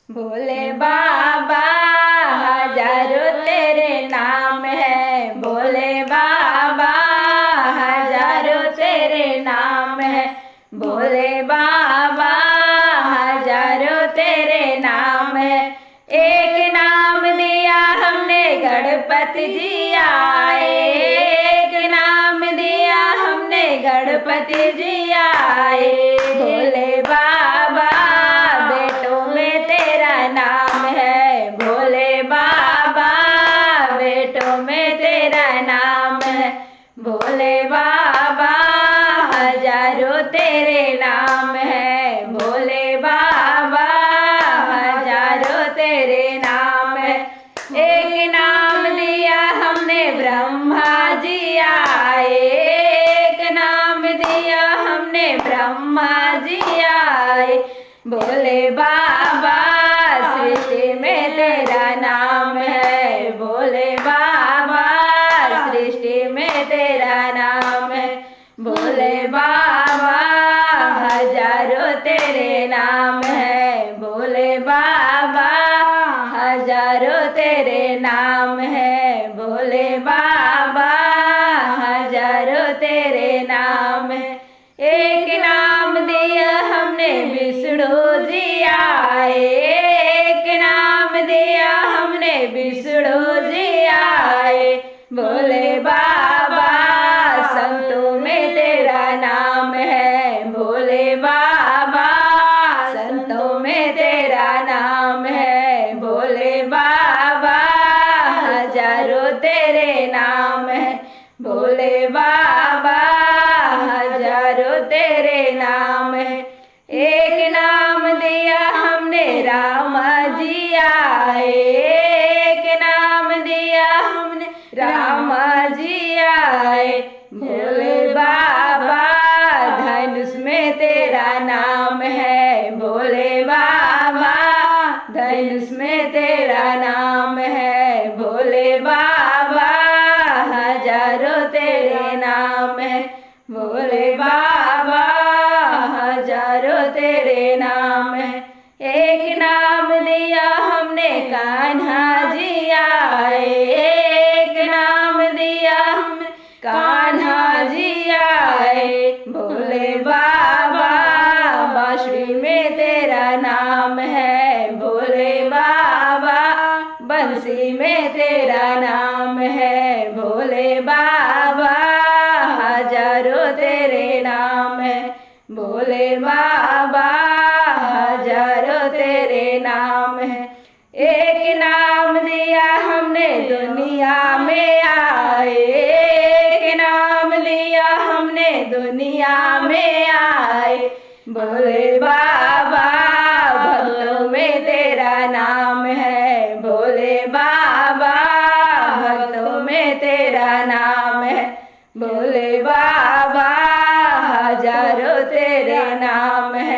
भोले बाबा हजारों तेरे नाम है, भोले बाबा हजारों तेरे नाम है, भोले बाबा हजारों तेरे नाम है। एक नाम दिया हमने गणपति जी आए, एक नाम दिया हमने गणपति जी आए। भोले बाबा बेटों में तेरा नाम है, भोले बाबा बेटों में तेरा नाम है, भोले बाबा हजारों तेरे नाम है, भोले बाबा हजारों तेरे नाम है। एक नाम दिया हमने ब्रह्मा जी आए, एक नाम दिया हमने ब्रह्मा जी आए। भोले बाबा सृष्टि में तेरा नाम है, भोले बाबा सृष्टि में तेरा नाम है, भोले बाबा हजारों तेरे नाम है, भोले बाबा हजारों तेरे नाम है, भोले बाबा हजारों तेरे नाम है। एक नाम दिया हमने विष्णु जी आए, एक नाम दिया हमने विष्णु जी आए। भोले बाबा संतों में तेरा नाम है, भोले बाबा संतों में तेरा नाम है, भोले बाबा हजारों तेरे नाम है, भोले बाबा हजारों तेरे नाम है। एक नाम दिया हमने राम जी आए, एक नाम दिया हमने राम जी आए। भोले बाबा धनुष में तेरा नाम है, भोले बाबा धनुष में तेरा नाम है, भोले बाबा हजारों तेरे नाम है, भोले बाबा हजारों तेरे नाम है। एक नाम दिया हमने कान्हा जी आए, एक नाम दिया हमने कान्हा जी आए। भोले बाबा बांसुरी में तेरा नाम है, भोले बाबा बंसी में तेरा नाम है, भोले बाबा हजारों तेरे नाम है, भोले बाबा हजारों तेरे नाम है। एक नाम दिया हमने दुनिया में आए, एक नाम दिया हमने दुनिया में आए। भोले बाबा भक्तों में तेरा नाम है, भोले बाबा भक्तों में तेरा नाम है, भोले बाबा हजारों तेरे नाम है।